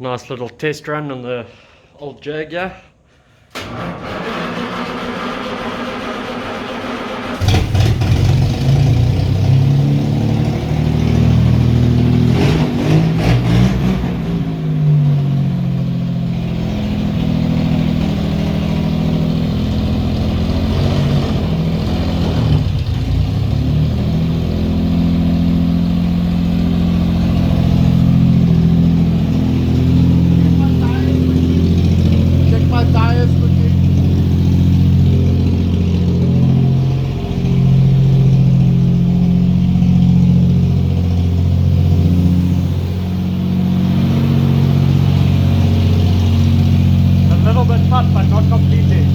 Nice little test run on the old Jaguar. But not completely.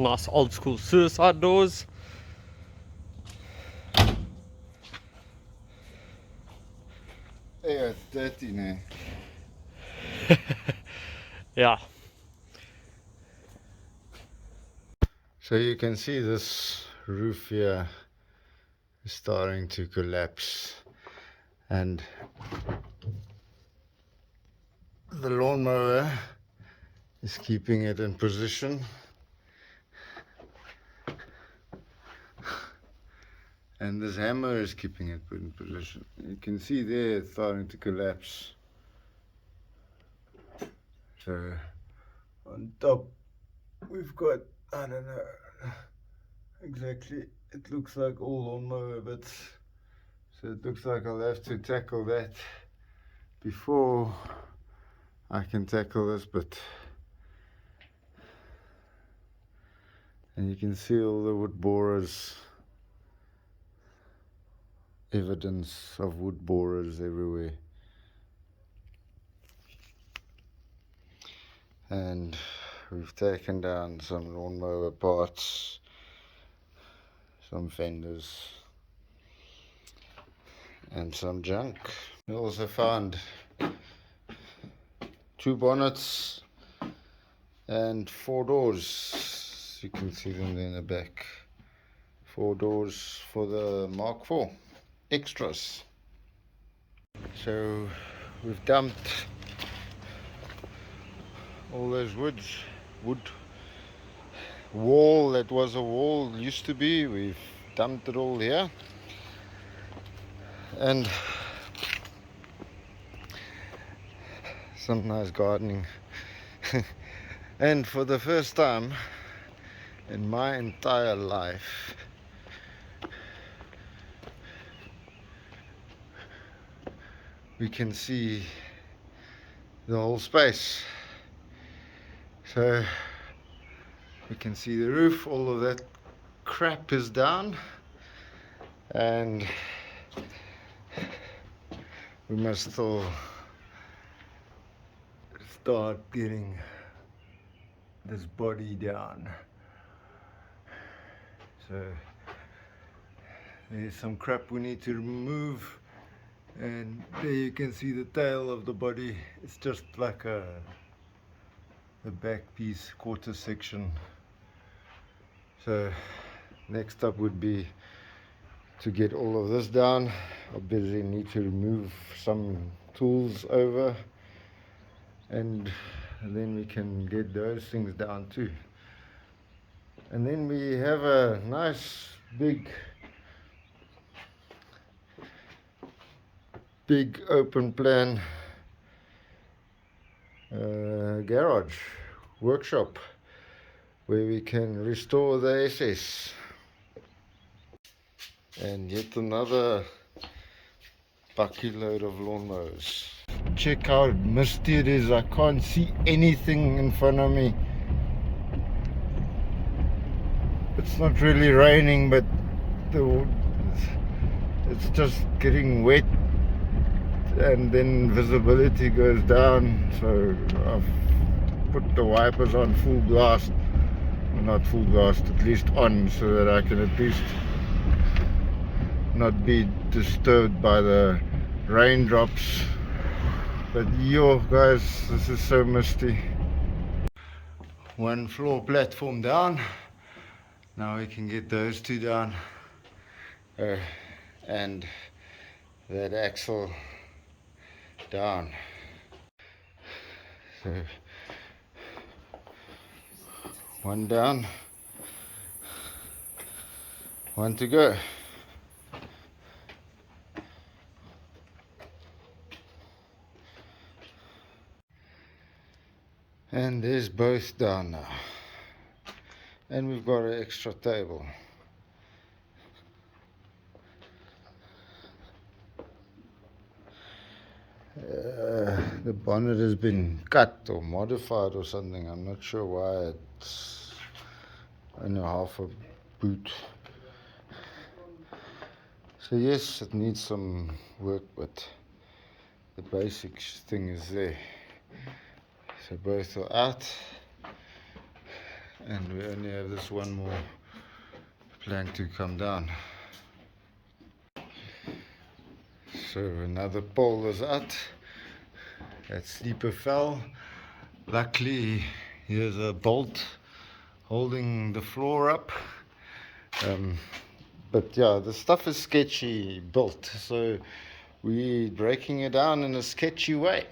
Nice old school suicide doors. Yeah, it's dirty now. Yeah. So you can see this roof here is starting to collapse, and the lawnmower is keeping it in position. And this hammer is keeping it in position. You can see there it's starting to collapse. So on top we've got, I don't know exactly, it looks like all lawnmower bits. So it looks like I'll have to tackle that before I can tackle this bit. And you can see all the wood borers, evidence of wood borers everywhere. And we've taken down some lawnmower parts, some fenders, and some junk. We also found 2 bonnets and 4 doors. You can see them in the back. 4 doors for the Mark 4 extras. So we've dumped all those wood wall that was a wall used to be. We've dumped it all here, and some nice gardening. And for the first time in my entire life, we can see the whole space. So we can see the roof, all of that crap is down, and we must still start getting this body down. So there's some crap we need to remove, and there you can see the tail of the body. It's just like the back piece, quarter section. So next up would be to get all of this down. Obviously need to remove some tools over, and then we can get those things down too. And then we have a nice big open plan garage workshop where we can restore the SS. And yet another bucket load of lawnmowers. Check how misty it is. I can't see anything in front of me. It's not really raining, but it's just getting wet, and then visibility goes down. So I've put the wipers on full blast, well, not full blast, at least on, so that I can at least not be disturbed by the raindrops. But yo guys, this is so misty. One floor platform down. Now we can get those two down, and that axle down. So one down, one to go. And there's both down now. And we've got an extra table. The bonnet has been cut or modified or something. I'm not sure why it's only half a boot. So yes, it needs some work, but the basic thing is there. So both are out, and we only have this one more plank to come down. So another pole is out. That sleeper fell. Luckily here's a bolt holding the floor up. But yeah, the stuff is sketchy built, so we're breaking it down in a sketchy way.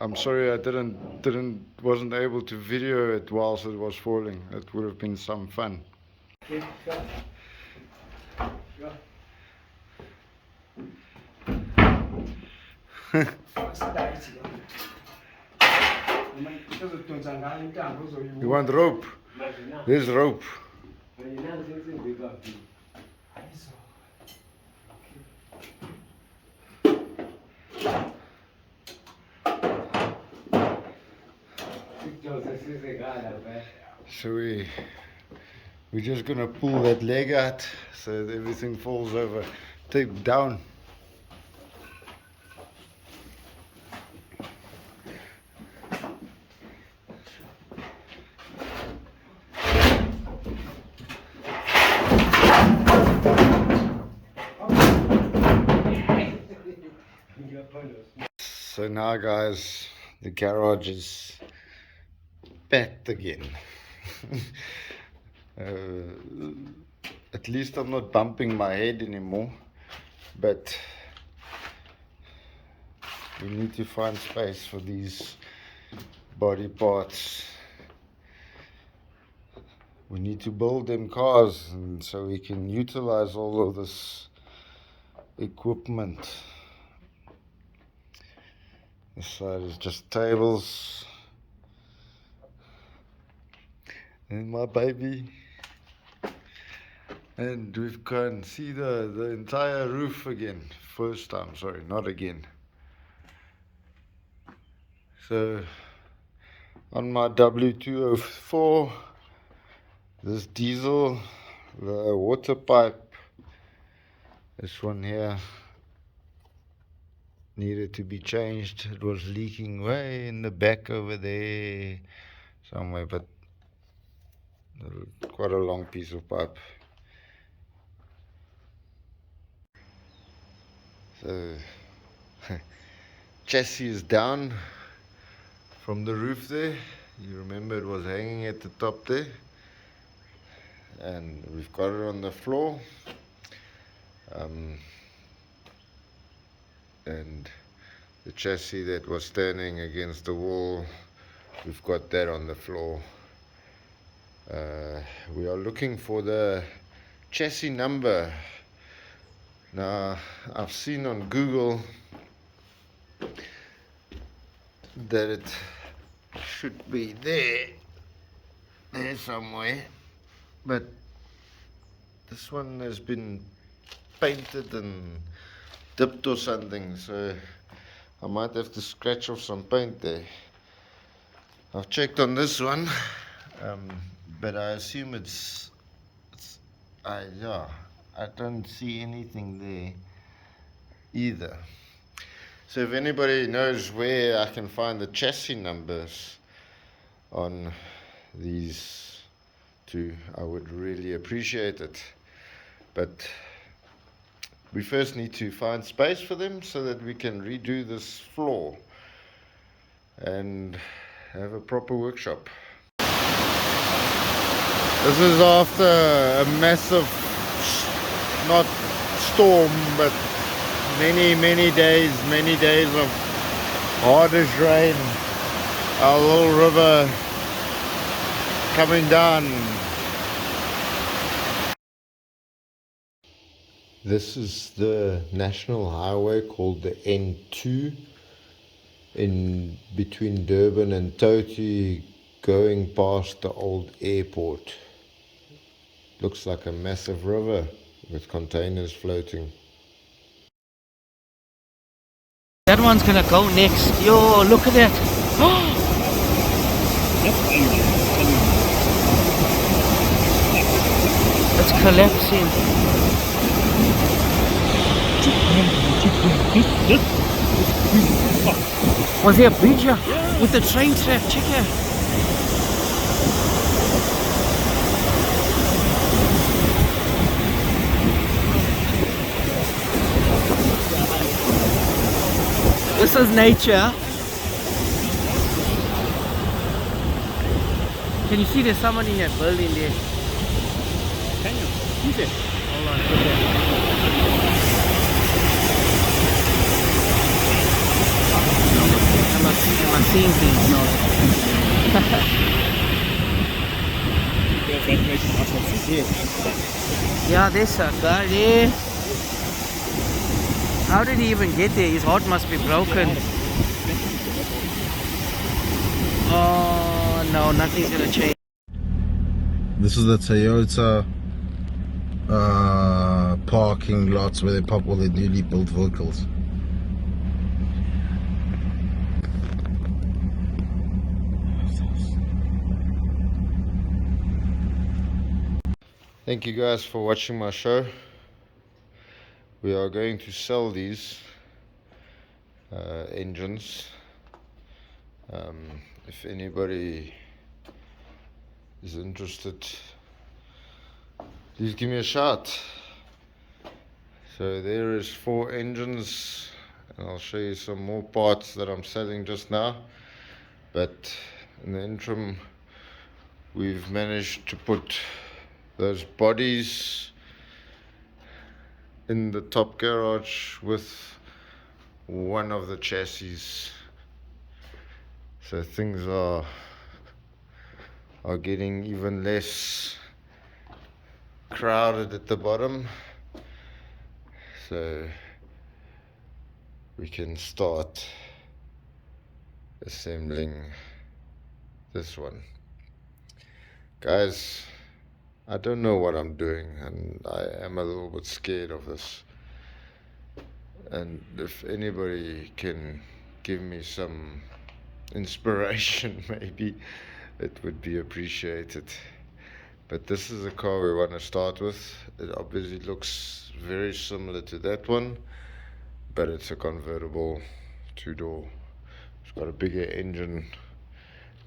I'm sorry I wasn't able to video it whilst it was falling. It would have been some fun. You want rope? There's rope. So we're just gonna pull that leg out so that everything falls over, tape down. So now guys, the garage is packed again. At least I'm not bumping my head anymore, but we need to find space for these body parts. We need to build them cars, and so we can utilize all of this equipment. This side is just tables. And my baby. And we can see the entire roof again. First time, sorry, not again. So on my W204, this diesel, the water pipe, this one here, needed to be changed. It was leaking way in the back over there somewhere, but quite a long piece of pipe. So chassis is down from the roof there. You remember it was hanging at the top there. and we've got it on the floor. And the chassis that was standing against the wall, we've got that on the floor. We are looking for the chassis number. Now, I've seen on Google that it should be there somewhere, but this one has been painted and dipped or something, so I might have to scratch off some paint there. I've checked on this one, but I assume yeah, I don't see anything there either. So if anybody knows where I can find the chassis numbers on these two, I would really appreciate it. But we first need to find space for them so that we can redo this floor and have a proper workshop. This is after a massive, not storm, but many days of hardest rain. Our little river coming down. This is the national highway called the N2 in between Durban and Toti, going past the old airport. Looks like a massive river with containers floating. That one's gonna go next. Yo, look at that. It's collapsing. Was there a bridge here? With the train track? Check here. This is nature. Can you see there's someone in that building there? Can you? Who's it? Hold on, look there. Am I seeing things? No. Yeah, there's a guy there. How did he even get there? His heart must be broken. Oh no, nothing's gonna change. This is the Toyota parking lots where they pop all their newly built vehicles. Thank you guys for watching my show. We are going to sell these engines. If anybody is interested, please give me a shout. So there is 4 engines, and I'll show you some more parts that I'm selling just now. But in the interim, we've managed to put those bodies in the top garage with one of the chassis. So things are getting even less crowded at the bottom, so we can start assembling this one. Guys, I don't know what I'm doing, and I am a little bit scared of this, and if anybody can give me some inspiration, maybe it would be appreciated. But this is a car we want to start with. It obviously looks very similar to that one, but it's a convertible 2-door. It's got a bigger engine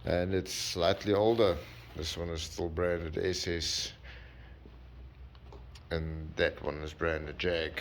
and it's slightly older. This one is still branded SS and that one is branded Jag.